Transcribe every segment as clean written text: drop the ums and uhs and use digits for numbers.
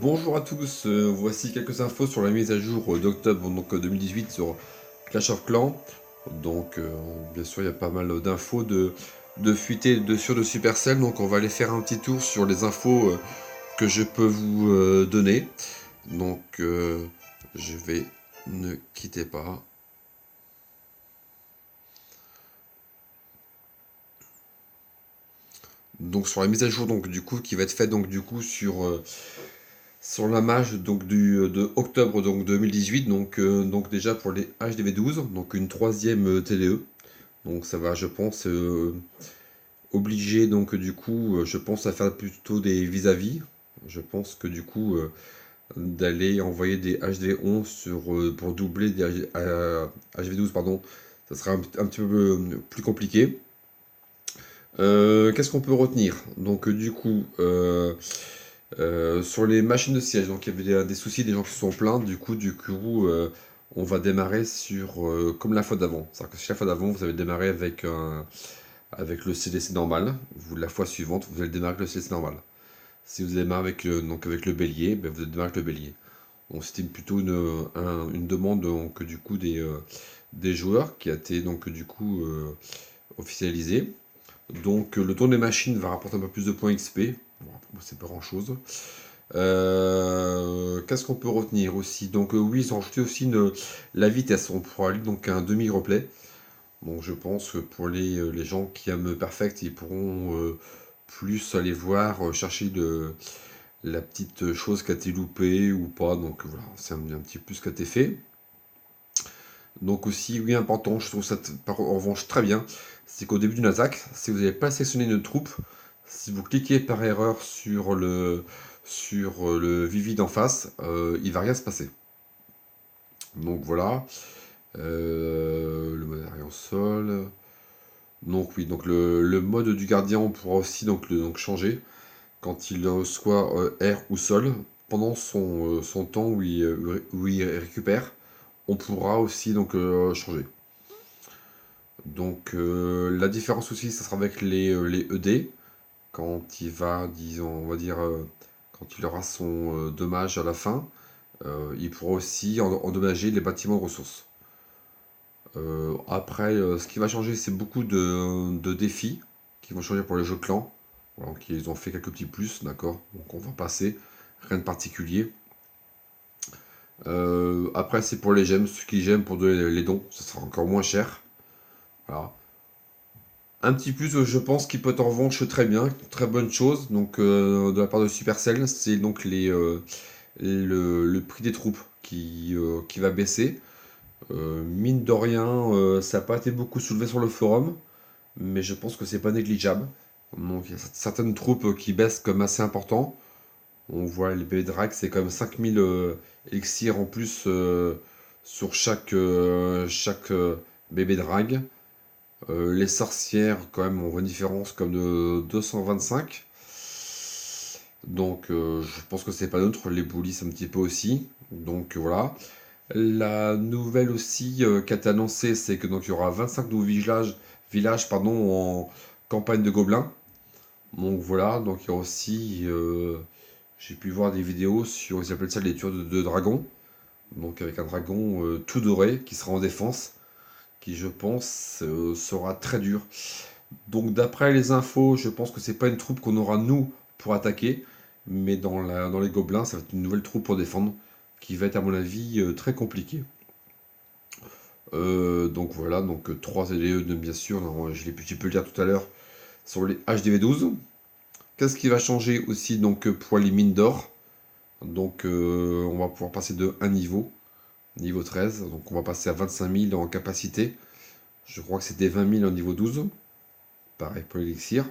Bonjour à tous, voici quelques infos sur la mise à jour d'octobre 2018 sur Clash of Clans. Donc bien sûr il y a pas mal d'infos de fuité de Supercell, donc on va aller faire un petit tour sur les infos que je peux vous donner. Donc je vais, ne quittez pas. Donc sur la mise à jour donc du coup qui va être faite donc du coup sur la mage de octobre 2018, donc déjà pour les HDV12, donc une troisième TDE. Donc ça va, je pense, obliger donc du coup, je pense à faire plutôt des vis-à-vis. Je pense que du coup d'aller envoyer des HDV11 pour doubler des HDV12, pardon, ça sera un petit peu plus compliqué. Qu'est-ce qu'on peut retenir? Donc du coup, sur les machines de siège, donc il y avait des soucis, des gens qui se sont plaints, on va démarrer comme la fois d'avant. C'est-à-dire que si la fois d'avant vous avez démarré avec le CDC normal, la fois suivante vous allez démarrer avec le CDC normal. Si vous démarrez avec le bélier, ben, vous allez démarrer avec le bélier. Donc c'était plutôt une demande des joueurs qui a été officialisée. Donc le tour des machines va rapporter un peu plus de points XP. Bon, c'est pas grand chose. Qu'est-ce qu'on peut retenir aussi? Donc oui, ils ont rajouté aussi la vitesse. On pourra aller donc à un demi-replay. Donc je pense que pour les gens qui aiment Perfect, ils pourront plus aller voir, chercher la petite chose qui a été loupée ou pas. Donc voilà, c'est un petit plus qui a été fait. Donc aussi, oui, important, je trouve ça en revanche très bien, c'est qu'au début d'une attaque, si vous n'avez pas sélectionné une troupe, si vous cliquez par erreur sur le Vivid en face, il va rien se passer. Donc voilà. Le mode arrière au sol. Donc oui, donc le mode du gardien, on pourra aussi changer quand il soit air ou sol. Pendant son temps où il récupère, on pourra aussi changer. Donc la différence aussi, ça sera avec les ED. Quand il va, disons, on va dire, quand il aura son dommage à la fin, il pourra aussi endommager les bâtiments de ressources. Après, ce qui va changer, c'est beaucoup de défis qui vont changer pour les jeux clans. Voilà, donc ils ont fait quelques petits plus, d'accord. Donc on va passer, rien de particulier. Après, c'est pour les gemmes, ceux qui gemment pour donner les dons, ça sera encore moins cher. Voilà. Un petit plus, je pense, qui peut être en revanche très bien, très bonne chose, donc de la part de Supercell, c'est donc le prix des troupes qui va baisser. Mine de rien, ça n'a pas été beaucoup soulevé sur le forum, mais je pense que c'est pas négligeable. Donc il y a certaines troupes qui baissent comme assez important. On voit les bébés drag, c'est quand même 5000 élixirs en plus sur chaque bébé drag. Les sorcières, quand même, on voit une différence comme de 225. Donc je pense que c'est pas neutre. Les bullies un petit peu aussi. Donc voilà. La nouvelle aussi qui a été annoncée, c'est que donc il y aura 25 nouveaux villages en campagne de gobelins. Donc voilà, donc il y a aussi, j'ai pu voir des vidéos sur, ils appellent ça les tueurs de dragons. Donc avec un dragon tout doré qui sera en défense, qui je pense sera très dur. Donc d'après les infos, je pense que c'est pas une troupe qu'on aura nous pour attaquer, mais dans les gobelins, ça va être une nouvelle troupe pour défendre, qui va être à mon avis très compliquée. Donc voilà, donc 3 LE bien sûr, je peux le dire tout à l'heure, sur les HDV12. Qu'est-ce qui va changer aussi donc pour les mines d'or? Donc on va pouvoir passer de 1 niveau 13, donc on va passer à 25 000 en capacité. Je crois que c'était 20 000 au niveau 12. Pareil pour l'élixir.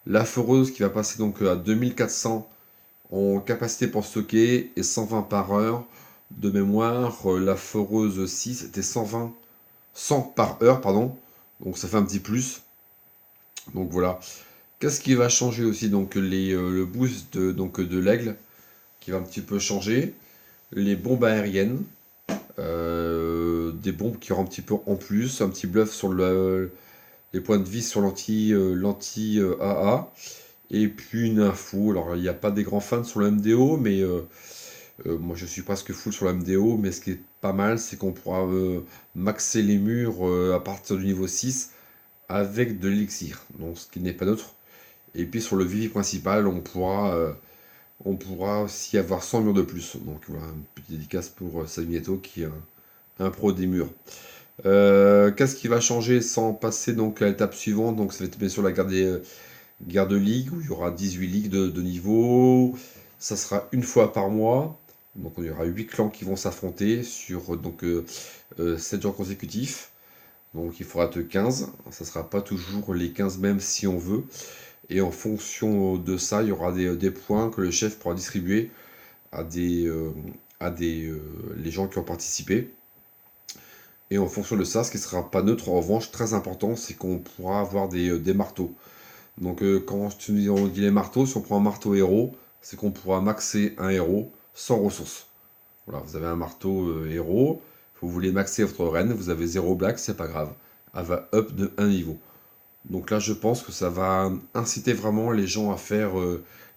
La foreuse qui va passer donc à 2400 en capacité pour stocker et 120 par heure. De mémoire, la foreuse 6 était 100 par heure, pardon. Donc ça fait un petit plus. Donc voilà. Qu'est-ce qui va changer aussi? Donc le boost de l'aigle qui va un petit peu changer. Les bombes aériennes. Des bombes qui auront un petit peu en plus. Un petit bluff sur les points de vie sur l'anti AA. Et puis une info, alors il n'y a pas des grands fans sur le MDO, mais moi je suis presque full sur le MDO, mais ce qui est pas mal, c'est qu'on pourra maxer les murs à partir du niveau 6 avec de l'élixir, donc ce qui n'est pas neutre. Et puis sur le Vivi principal, on pourra aussi avoir 100 murs de plus. Donc voilà, une petite dédicace pour Sagneto qui est un pro des murs. Qu'est-ce qui va changer sans passer donc à l'étape suivante? Donc ça va être bien sûr la guerre de ligue où il y aura 18 ligues de niveau. Ça sera une fois par mois. Donc il y aura 8 clans qui vont s'affronter sur 7 jours consécutifs. Donc il faudra être 15. Ça ne sera pas toujours les 15 mêmes si on veut. Et en fonction de ça, il y aura des points que le chef pourra distribuer à les gens qui ont participé. Et en fonction de ça, ce qui ne sera pas neutre, en revanche, très important, c'est qu'on pourra avoir des marteaux. Donc quand on dit les marteaux, si on prend un marteau héros, c'est qu'on pourra maxer un héros sans ressources. Voilà, vous avez un marteau héros, vous voulez maxer votre reine, vous avez 0 black, c'est pas grave. Elle va up de 1 niveau. Donc là, je pense que ça va inciter vraiment les gens à faire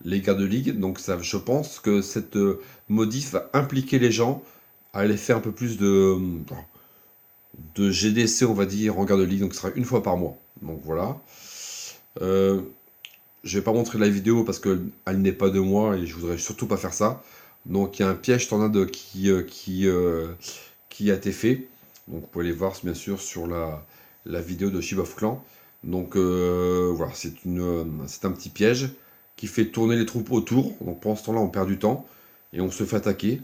les guerres de ligue. Donc ça, je pense que cette modif va impliquer les gens à aller faire un peu plus de GDC, on va dire, en guerre de ligue. Donc ce sera une fois par mois. Donc voilà. Euh, je vais pas montrer la vidéo parce qu'elle n'est pas de moi et je voudrais surtout pas faire ça. Donc il y a un piège tornade qui a été fait. Donc vous pouvez aller voir bien sûr sur la vidéo de Shiv of Clan. Donc voilà, c'est un petit piège qui fait tourner les troupes autour. Donc pendant ce temps-là, on perd du temps et on se fait attaquer.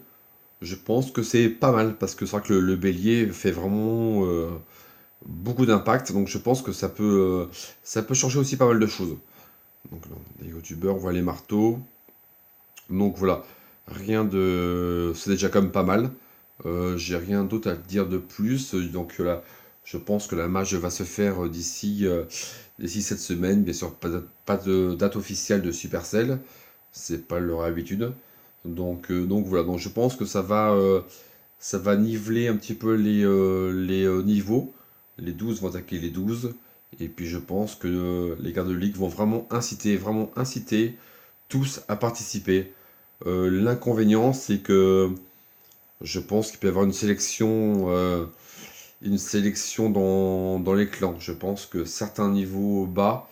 Je pense que c'est pas mal parce que c'est vrai que le bélier fait vraiment beaucoup d'impact. Donc je pense que ça peut changer aussi pas mal de choses. Donc là, les youtubeurs, on voit les marteaux. Donc voilà, rien de... C'est déjà quand même pas mal. J'ai rien d'autre à dire de plus. Donc là, je pense que la mage va se faire d'ici cette semaine. Bien sûr, pas de date officielle de Supercell. C'est pas leur habitude. Donc voilà, donc je pense que ça va niveler un petit peu les niveaux. Les 12 vont attaquer les 12. Et puis je pense que les gardes de ligue vont vraiment inciter tous à participer. L'inconvénient, c'est que je pense qu'il peut y avoir une sélection dans les clans. Je pense que certains niveaux bas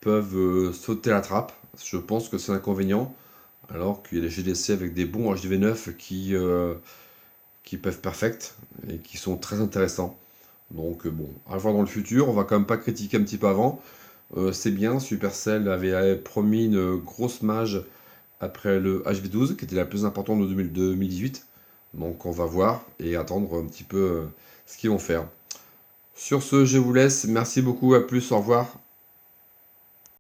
peuvent sauter la trappe. Je pense que c'est l'inconvénient. Alors qu'il y a des GDC avec des bons HDV9 qui peuvent perfect et qui sont très intéressants. Donc bon, à voir dans le futur. On va quand même pas critiquer un petit peu avant. C'est bien, Supercell avait promis une grosse mage après le HV12, qui était la plus importante de 2018. Donc on va voir et attendre un petit peu ce qu'ils vont faire. Sur ce, je vous laisse. Merci beaucoup, à plus, au revoir.